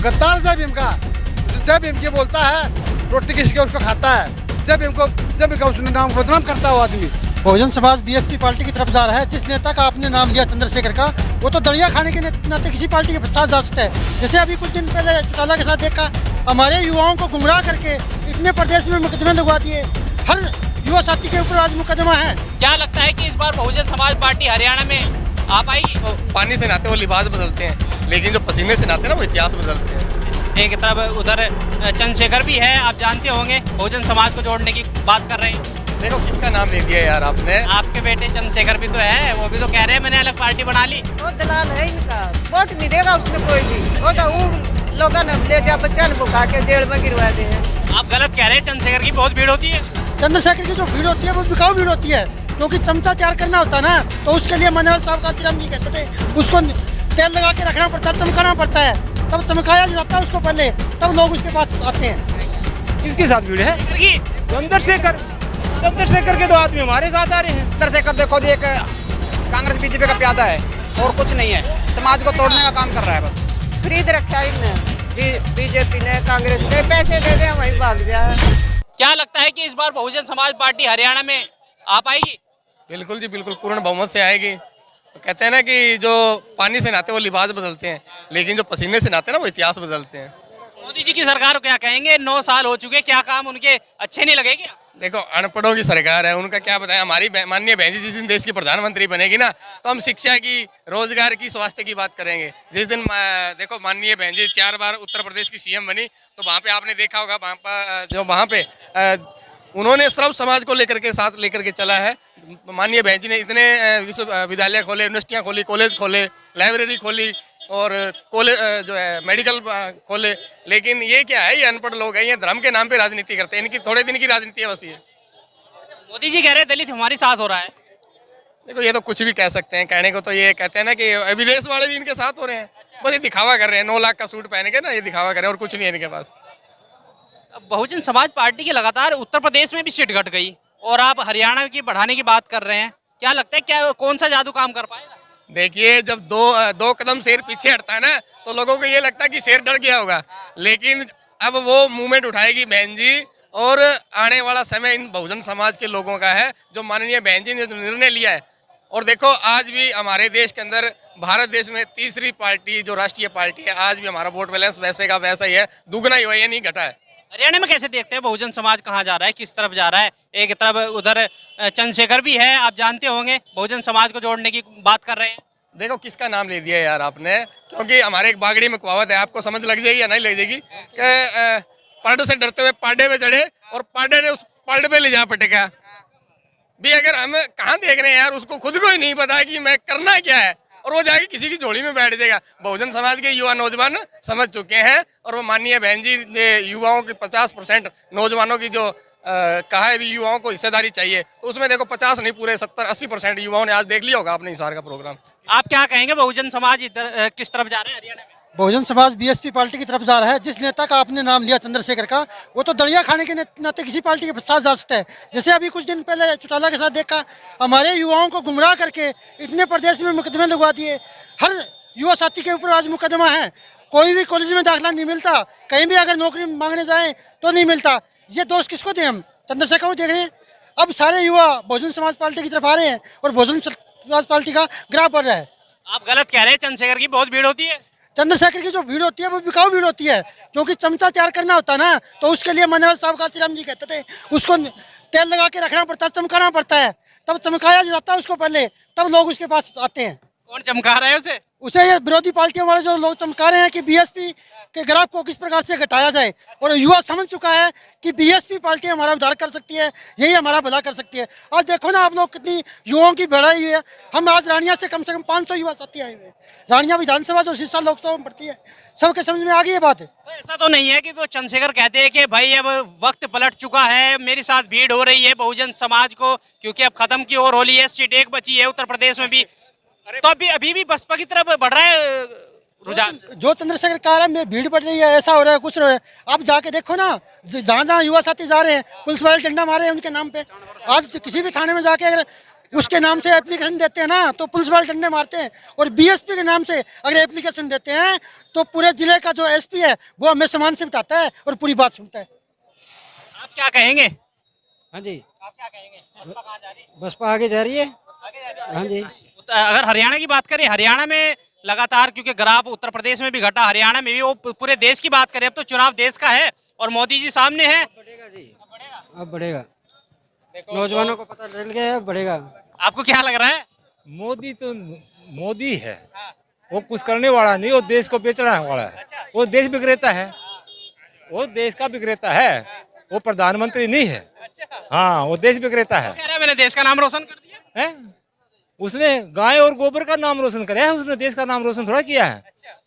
गद्दार जय भीम का, जय भीम की बोलता है, रोटी किसके उसको खाता है, जय भीम का उसने नाम बदनाम करता है वो आदमी। बहुजन समाज बीएसपी पार्टी की तरफ जा रहा है। जिस नेता का आपने नाम लिया चंद्रशेखर का, वो तो दलिया खाने के नाते किसी पार्टी के साथ जा सकता है। जैसे अभी कुछ दिन पहले चौटाला के साथ देखा, हमारे युवाओं को गुमराह करके इतने प्रदेश में मुकदमे लगवा दिए। हर युवा साथी के ऊपर आज मुकदमा है। क्या लगता है कि इस बार बहुजन समाज पार्टी हरियाणा में आ पाएगी? तो पानी से नहाते वो लिबास बदलते हैं, लेकिन जो पसीने से नहाते हैं ना वो इतिहास बदलते हैं। एक तरफ उधर चंद्रशेखर भी है, आप जानते होंगे, बहुजन समाज को जोड़ने की बात कर रहे हैं। देखो किसका नाम ले दिया यार आपने। आपके बेटे चंद्रशेखर भी तो है, वो भी तो कह रहे हैं मैंने अलग पार्टी बना ली। वो दलाल है इनका, वोट नहीं देगा उसने कोई भी। वो तो लोगों ने ले जा बच्चा ने बुखा के जेल में गिरवा दे हैं। आप गलत कह रहे हैं, चंद्रशेखर की बहुत भीड़ होती है। चंद्रशेखर की जो भीड़ होती है वो बिकाऊ भीड़ होती है, क्योंकि चमचा तैयार करना होता है ना, तो उसके लिए मनोहर साहब का श्रीराम जी कहते थे, उसको तेल लगा के रखना पड़ता है, चमकाना पड़ता है, तब चमकाया जाता है उसको पहले, तब लोग उसके पास आते हैं। किसके साथ भीड़ है? चंद्रशेखर के दो आदमी हमारे साथ आ रहे हैं। चंद्रशेखर देखो जी, एक कांग्रेस बीजेपी का प्यादा है और कुछ नहीं है, समाज को तोड़ने का काम कर रहा है बस। खरीद रखा है इनने, बीजेपी ने, कांग्रेस ने, पैसे दे दे वहीं भाग जाए। क्या लगता है कि इस बार बहुजन समाज पार्टी हरियाणा में आ पाएगी? बिल्कुल जी बिल्कुल, पूर्ण बहुमत से आएगी। तो कहते हैं ना कि जो पानी से नहाते वो लिबास बदलते हैं, लेकिन जो पसीने से नहाते हैं ना वो इतिहास बदलते हैं। मोदी जी की सरकार को क्या कहेंगे? 9 साल हो चुके, क्या काम उनके अच्छे नहीं लगे क्या? देखो अनपढ़ों की सरकार है, उनका क्या बताएं। हमारी माननीय बहन जी जिस दिन देश की प्रधानमंत्री बनेगी ना, तो हम शिक्षा की, रोजगार की, स्वास्थ्य की बात करेंगे। जिस दिन देखो माननीय बहन जी 4 बार उत्तर प्रदेश की सीएम बनी, तो वहाँ पे आपने देखा होगा, वहाँ पे उन्होंने सर्व समाज को लेकर के साथ लेकर के चला है। माननीय बहन जी ने इतने विश्वविद्यालय खोले, यूनिवर्सिटियाँ खोली, कॉलेज खोले, लाइब्रेरी खोली और कॉलेज जो है मेडिकल खोले। लेकिन ये क्या है, ये अनपढ़ लोग हैं, ये धर्म के नाम पे राजनीति करते हैं। इनकी थोड़े दिन की राजनीति है बस ये। मोदी जी कह रहे हैं दलित हमारे साथ हो रहा है। देखो ये तो कुछ भी कह सकते हैं, कहने को तो ये कहते हैं ना कि विदेश वाले भी इनके साथ हो रहे हैं, बस ये दिखावा कर रहे हैं। 9 लाख का सूट पहन के ना ये दिखावा कर रहे हैं और कुछ नहीं है इनके पास। बहुजन समाज पार्टी की लगातार उत्तर प्रदेश में भी सीट घट गई और आप हरियाणा की बढ़ाने की बात कर रहे हैं। क्या लगता है, क्या कौन सा जादू काम कर पाएगा? देखिए जब दो कदम शेर पीछे हटता है ना, तो लोगों को ये लगता है कि शेर डर गया होगा, लेकिन अब वो मूवमेंट उठाएगी बहन जी और आने वाला समय इन बहुजन समाज के लोगों का है, जो माननीय बहन जी ने जो निर्णय लिया है। और देखो आज भी हमारे देश के अंदर, भारत देश में तीसरी पार्टी जो राष्ट्रीय पार्टी है, आज भी हमारा वोट बैलेंस वैसे का वैसा ही है, दुगना ही हुआ, ये नहीं घटा है। हरियाणा में कैसे देखते हैं बहुजन समाज कहाँ जा रहा है, किस तरफ जा रहा है? एक तरफ उधर चंद्रशेखर भी है, आप जानते होंगे, बहुजन समाज को जोड़ने की बात कर रहे हैं। देखो किसका नाम ले दिया यार आपने, क्योंकि हमारे एक बागड़ी में कहावत है, आपको समझ लग जाएगी या नहीं लग जाएगी, कि पाडे से डरते हुए पाडे पे चढ़े और पाडे ने उस पाडे पे ले जा पटेगा भी। अगर हम कहाँ देख रहे हैं यार, उसको खुद को ही नहीं पता कि मैं करना क्या है, और वो जाके किसी की झोली में बैठ जाएगा। बहुजन समाज के युवा नौजवान समझ चुके हैं, और वो माननीय बहन जी ने युवाओं की 50% नौजवानों की जो कहा है भी युवाओं को हिस्सेदारी चाहिए, तो उसमें देखो 50 नहीं पूरे 70-80% युवाओं ने आज देख लिया होगा आपने हिसार का प्रोग्राम। आप क्या कहेंगे, बहुजन समाज इधर किस तरफ जा रहे हैं हरियाणा में? बहुजन समाज बीएसपी पार्टी की तरफ जा रहा है। जिस नेता का आपने नाम लिया चंद्रशेखर का, वो तो दलिया खाने के नाते किसी पार्टी के साथ जा सकता है। जैसे अभी कुछ दिन पहले चौटाला के साथ देखा, हमारे युवाओं को गुमराह करके इतने प्रदेश में मुकदमे लगवा दिए। हर युवा साथी के ऊपर आज मुकदमा है। कोई भी कॉलेज में दाखिला नहीं मिलता, कहीं भी अगर नौकरी मांगने जाए तो नहीं मिलता। ये दोष किसको दें? हम चंद्रशेखर को देख रहे हैं। अब सारे युवा बहुजन समाज पार्टी की तरफ आ रहे हैं और बहुजन समाज पार्टी का ग्राफ बढ़ रहा है। आप गलत कह रहे हैं, चंद्रशेखर की बहुत भीड़ होती है। चंद्रशेखर की जो भीड़ होती है वो बिकाऊ भीड़ होती है, क्योंकि चमचा तैयार करना होता है ना, तो उसके लिए मनोहर साहब का श्रीराम जी कहते थे, उसको तेल लगा के रखना पड़ता है, चमकाना पड़ता है, तब चमकाया जाता है उसको पहले, तब लोग उसके पास आते हैं। कौन चमका रहा है उसे? उसे ये विरोधी पार्टियों वाले जो लोग चमका रहे हैं कि बीएसपी के ग्राफ को किस प्रकार से घटाया जाए, और युवा समझ चुका है कि बीएसपी पार्टी हमारा उद्धार कर सकती है, यही हमारा भला कर सकती है। आज देखो ना आप लोग, कितनी युवाओं की बढ़ाई हुई है। हम आज रानिया से कम 500 युवा साथी आए हुए हैं। रानिया विधानसभा जो सिरसा लोकसभा में पड़ती है, सबके समझ में आ गई ये बात है। तो ऐसा तो नहीं है कि वो चंद्रशेखर कहते हैं कि भाई अब वक्त पलट चुका है, मेरे साथ भीड़ हो रही है बहुजन समाज को, क्योंकि अब खत्म की ओर हो रही है, सीट एक बची है उत्तर प्रदेश में भी, तो अभी भी बसपा की तरफ बढ़ रहा है रुझान। जो चंद्रशेखर कह रहा है भीड़ बढ़ रही है, ऐसा हो रहा है, कुछ हो रहा है। आप जाके देखो ना, जहाँ जहाँ युवा साथी जा रहे हैं, पुलिस वाले डंडा मारे हैं उनके नाम पे। आज किसी भी थाने में जाके अगर उसके नाम से एप्लीकेशन देते हैं ना तो पुलिस वाले डंडे मारते हैं, और बीएसपी के नाम से अगर एप्लीकेशन देते हैं तो पूरे जिले का जो एसपी है वो हमें सामान से बिठाता है और पूरी बात सुनता है। आप क्या कहेंगे? हाँ जी, आप क्या कहेंगे? बसपा कहाँ जा रही है? बसपा आगे जा रही है। आगे जा रही है? हाँ जी, अगर हरियाणा की बात करें, हरियाणा में लगातार, क्योंकि ग्राफ उत्तर प्रदेश में भी घटा, हरियाणा में भी, वो पूरे देश की बात करें, अब तो चुनाव देश का है और मोदी जी सामने है। बढ़ेगा जी, अब बढ़ेगा। नौजवानों को पता चल गया है, बढ़ेगा। आपको क्या लग रहा है? मोदी तो मोदी है, वो कुछ करने वाला नहीं, वो देश को बेचने वाला है। वो देश विक्रेता है, वो देश का विक्रेता है, वो प्रधानमंत्री नहीं है। हाँ, वो देश विक्रेता है। कह रहा है मैंने देश का नाम रोशन कर दिया हैं? उसने गाय और गोबर का नाम रोशन कराया है, उसने देश का नाम रोशन थोड़ा किया है।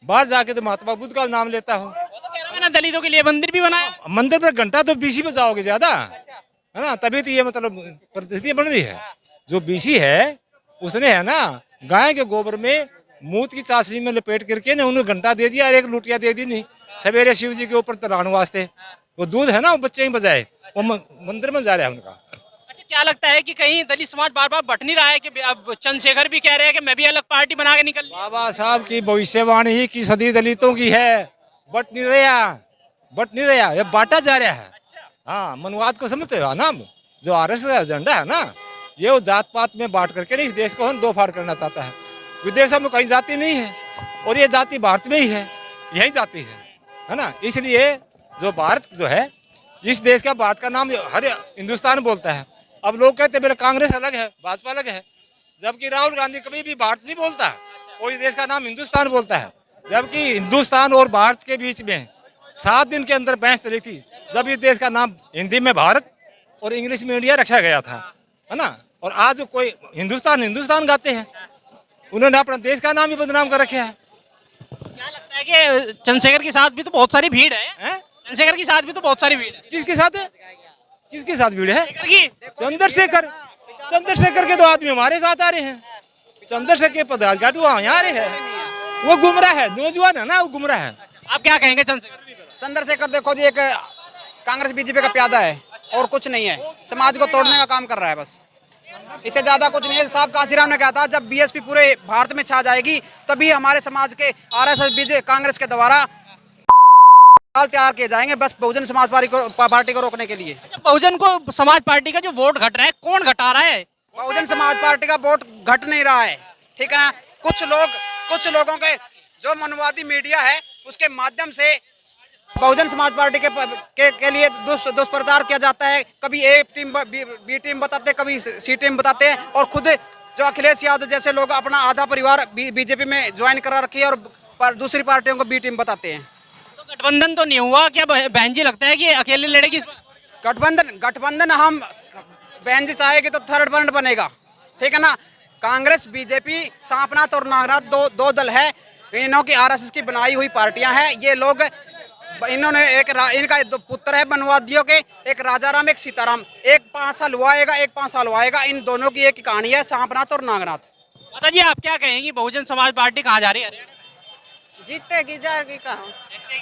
बाहर जाके तो महात्मा बुद्ध का नाम लेता हूँ। वो तो कह रहा है मैंने दलितों के लिए मंदिर भी बनाया। मंदिर पर घंटा तो बीसी में जाओगे ज्यादा, है ना, तभी तो ये मतलब परिस्थिति बन रही है। जो बीसी है उसने, है ना, गाय के गोबर में मूत की चाशनी में लपेट करके ने उन्हें घंटा दे दिया और एक लुटिया दे दी नहीं सवेरे शिव जी के ऊपर तराने वास्ते। वो दूध है ना, वो बच्चे ही बजाए, वो मंदिर में जा रहा है उनका। अच्छा, क्या लगता है कि कहीं दलित समाज बार बार बट नहीं रहा है कि अब चंद्रशेखर भी कह रहे हैं कि मैं भी अलग पार्टी बना के निकल? बाबा साहब की भविष्यवाणी ही की सदी दलितों की है, बट नहीं रहा, ये बांटा जा रहा है। हाँ, मनुवाद को समझते हो ना, जो आरएसएस का एजेंडा है ना, ये वो जात पात में बांट करके नहीं, इस देश को हम दो फाड़ करना चाहता है। विदेशों में कहीं जाति नहीं है और ये जाति भारत में ही है, यही जाति है ना। इसलिए जो भारत जो है, इस देश का, भारत का नाम हर हिंदुस्तान बोलता है। अब लोग कहते हैं मेरा कांग्रेस अलग है, भाजपा अलग है, जबकि राहुल गांधी कभी भी भारत नहीं बोलता, वो इस देश का नाम हिंदुस्तान बोलता है। जबकि हिंदुस्तान और भारत के बीच में 7 दिन के अंदर बहस चली थी, जब इस देश का नाम हिंदी में भारत और इंग्लिश में इंडिया रखा गया था, है ना। और आज कोई हिंदुस्तान गाते हैं, उन्होंने अपना देश का नाम ही बदनाम कर रखा है। क्या लगता है कि चंद्रशेखर के साथ भी तो बहुत सारी भीड़ है? चंद्रशेखर के साथ भी तो बहुत सारी भीड़ है। किसके साथ है? किसके साथ भीड़ है? चंद्रशेखर चंद्रशेखर के तो आदमी हमारे साथ आ रहे हैं। चंद्रशेखर के पदाधिकारी तो यहाँ आ रहे हैं, वो गुमराह है, नौजवान है ना, वो गुमराह है। आप क्या कहेंगे चंद्रशेखर? चंद्रशेखर देखो जी, एक कांग्रेस बीजेपी का प्यादा है और कुछ नहीं है। समाज को तोड़ने का काम कर रहा है बस, इससे ज्यादा कुछ नहीं है। साहब कांशीराम ने कहा था जब बीएसपी पूरे भारत में छा जाएगी तभी हमारे समाज के आरएसएस बीजेपी कांग्रेस के द्वारा तैयार किए जाएंगे, बस बहुजन समाज पार्टी को रोकने के लिए। अच्छा, बहुजन को समाज पार्टी का जो वोट घट रहा है, कौन घटा रहा है? बहुजन समाज पार्टी का वोट घट नहीं रहा है, ठीक है ना। कुछ लोगों के जो मनुवादी मीडिया है उसके माध्यम से बहुजन समाज पार्टी के लिए दुष्प्रचार किया जाता है। कभी ए टीम बी टीम बताते हैं, कभी सी टीम बताते हैं, और खुद जो अखिलेश यादव जैसे लोग अपना आधा परिवार बीजेपी में ज्वाइन करा रखी है और दूसरी पार्टियों को बी टीम बताते हैं। तो गठबंधन तो नहीं हुआ क्या? बहन जी लगता है कि अकेले लड़ेगी? गठबंधन हम बहन जी चाहेगी तो थर्ड फ्रंट बनेगा, ठीक है ना। कांग्रेस बीजेपी सांपनाथ और नागराज दो दल है, इन्हों की आरएसएस की बनाई हुई पार्टियां हैं। ये लोग, इन्होंने इनका दो पुत्र है मनुवादियों के, एक राजाराम एक सीताराम, एक 5 साल हुआ आएगा, एक 5 साल हुआ आएगा। इन दोनों की एक कहानी है, सांपनाथ और नागनाथ। माता जी, आप क्या कहेंगी, बहुजन समाज पार्टी कहाँ जा रही है? हरियाणा में जीतेगी, जाएगी कहाँ?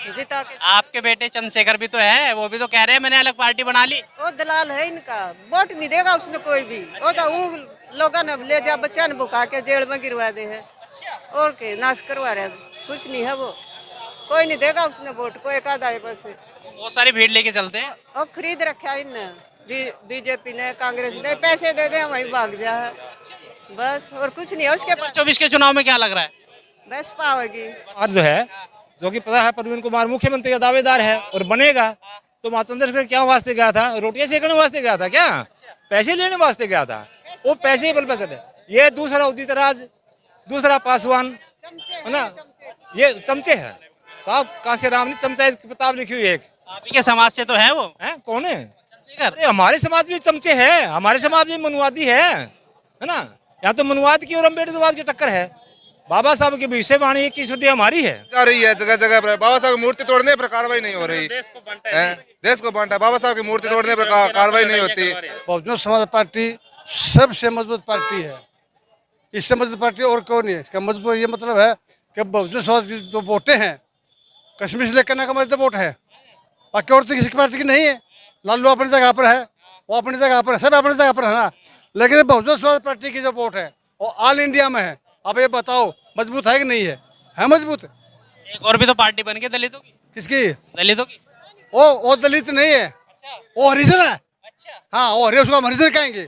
जिता के आपके बेटे चंद्रशेखर भी तो है, वो भी तो कह रहे हैं मैंने अलग पार्टी बना ली। वो दलाल है, इनका वोट नहीं देगा उसने कोई भी। वो तो वो लोगों ने ले जा बच्चा ने बुका के जेल में गिरवा दे है, और के नाश करवा रहे, कुछ नहीं है। वो कोई नहीं देगा उसने वोट, कोई एक आधा है बस। बहुत सारी भीड़ लेके चलते हैं। और खरीद रखा इन बीजेपी ने, कांग्रेस ने, पैसे दे दे वहीं भाग जा है बस, और कुछ नहीं है उसके पास। 24 के चुनाव में क्या लग रहा है? बस पावेगी। और जो है, जो कि पता है प्रवीण कुमार मुख्यमंत्री का दावेदार है और बनेगा, तो वहाँ चंद्रशेखर क्या वास्ते गया था? रोटियां सेकने वास्ते गया था क्या? पैसे लेने वास्ते गया था? वो पैसे ही बल पे चले। ये दूसरा उदित राज, दूसरा पासवान, है ना, ये चमचे है साहब। कांशीराम ने चमचा की किताब लिखी हुई है एक। आप ही के समाज से तो है वो। है कौन है? चंद्रशेखर। अरे हमारे समाज में चमचे है, हमारे समाज में मनुवादी है ना। यहाँ तो मनुवाद की और अम्बेडकरवाद की टक्कर है। बाबा साहब की भविष्यवाणी की शुद्धि हमारी है। जा रही है जगह जगह पर। बाबा साहब की मूर्ति तोड़ने पर कार्रवाई नहीं हो रही। देश को बांटा है। बाबा साहब की मूर्ति तोड़ने पर कार्रवाई नहीं होती। बहुजन समाज पार्टी सबसे मजबूत पार्टी है, इससे मजबूत पार्टी और कौन है। इसका मजबूत ये मतलब है कि बहुजन समाज की जो वोटें हैं, कश्मीर से लेकर कन्याकुमारी वोट है, बाकी और तो किसी पार्टी की नहीं है। लालू अपनी जगह पर है, वो अपनी जगह पर है, सब अपनी जगह पर है ना। लेकिन बहुजन समाज पार्टी की जो वोट है वो ऑल इंडिया में है। आप ये बताओ मजबूत है कि नहीं है? है मजबूत? एक और भी तो पार्टी बन गई दलितों की। किसकी? दलितों की। वो दलित नहीं है, वो हरिजन है। हाँ, वो हरिजन, उसको हम हरिजन कहेंगे।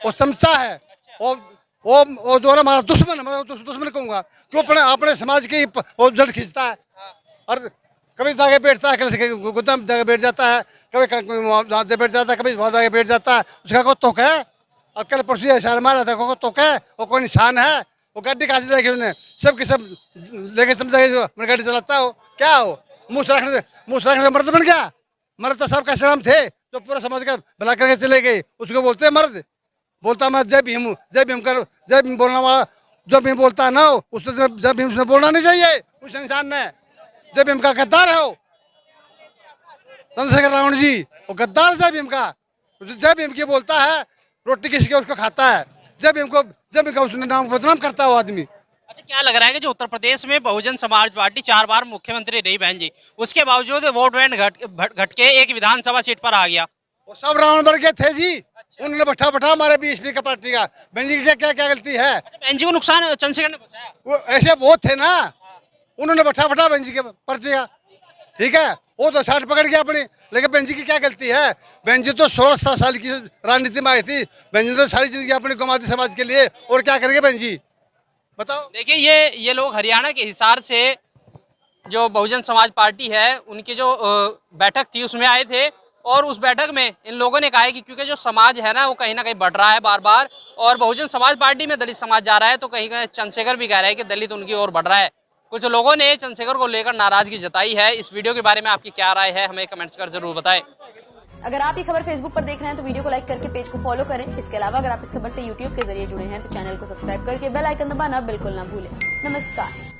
वो समसा है, वो जो है हमारा दुश्मन है, मैं दुश्मन कहूँगा, क्यों अपने समाज की वो जड़ खींचता है और कभी जाके बैठता है, कभी गुदाम जाके बैठ जाता है, कभी वहाँ बैठ जाता है, कभी वहाँ जाके बैठ जाता है। उसका कोई तोक है? अब कल परसों ऐसा मारा था, कोई तोक है? वो कोई निशान है? वो गाड़ी कहाँ से लेके उसने सब के सब लेके समझा मैंने गाड़ी चलाता हो क्या हो? मुँह से रखने से मर्द बन गया? मर्द तो सब कैसे नाम थे जो पूरा समाज का भला करके चले गए, उसको बोलते हैं मर्द। बोलता मैं जय भीम हूँ, जय भीम कर, जय भीम बोलने वाला जो भीम बोलता है ना, उसने जय भीम उसने बोलना नहीं चाहिए उस इंसान ने। जय भीम का गद्दार है वो चंद्रशेखर रावण जी, वो गद्दार जय भीम का। जय भीम की बोलता है, रोटी किसकी उसको खाता है। जय भीम का उसने नाम बदनाम करता है वो आदमी। अच्छा, क्या लग रहा है कि जो उत्तर प्रदेश में बहुजन समाज पार्टी 4 बार मुख्यमंत्री रही बहन जी, उसके बावजूद वोट बैंक घट के एक विधानसभा सीट पर आ गया? वो सब रावण बन गए थे जी। उन्होंने बैठा हमारे बीएसपी का पार्टी का। बहन जी की क्या गलती है? बहन जी को नुकसान चंद्रशेखर ने पहुंचाया। वो ऐसे बहुत थे ना, उन्होंने बैठा बहन जी के पार्टी का, ठीक है, वो तो साठ पकड़ गया अपनी। लेकिन बहन जी की क्या गलती है? बहन जी तो 16 साल की राजनीति में आई थी। बहन जी तो सारी जिंदगी अपनी कमा दी समाज के लिए, और क्या करेंगे बहन जी बताओ? देखिए ये लोग हरियाणा के हिसार से जो बहुजन समाज पार्टी है उनकी जो बैठक थी उसमें आए थे, और उस बैठक में इन लोगों ने कहा है कि क्योंकि जो समाज है ना वो कहीं ना कहीं बढ़ रहा है बार बार, और बहुजन समाज पार्टी में दलित समाज जा रहा है, तो कहीं कहीं चंद्रशेखर भी कह रहा है कि दलित उनकी ओर बढ़ रहा है। कुछ लोगों ने चंद्रशेखर को लेकर नाराजगी जताई है। इस वीडियो के बारे में आपकी क्या राय है, हमें कमेंट्स कर जरूर बताएं। अगर आप ये खबर फेसबुक पर देख रहे हैं तो वीडियो को लाइक करके पेज को फॉलो करें। इसके अलावा अगर आप इस खबर से यूट्यूब के जरिए जुड़े हैं तो चैनल को सब्सक्राइब करके बेल आइकन दबाना बिल्कुल ना भूलें। नमस्कार।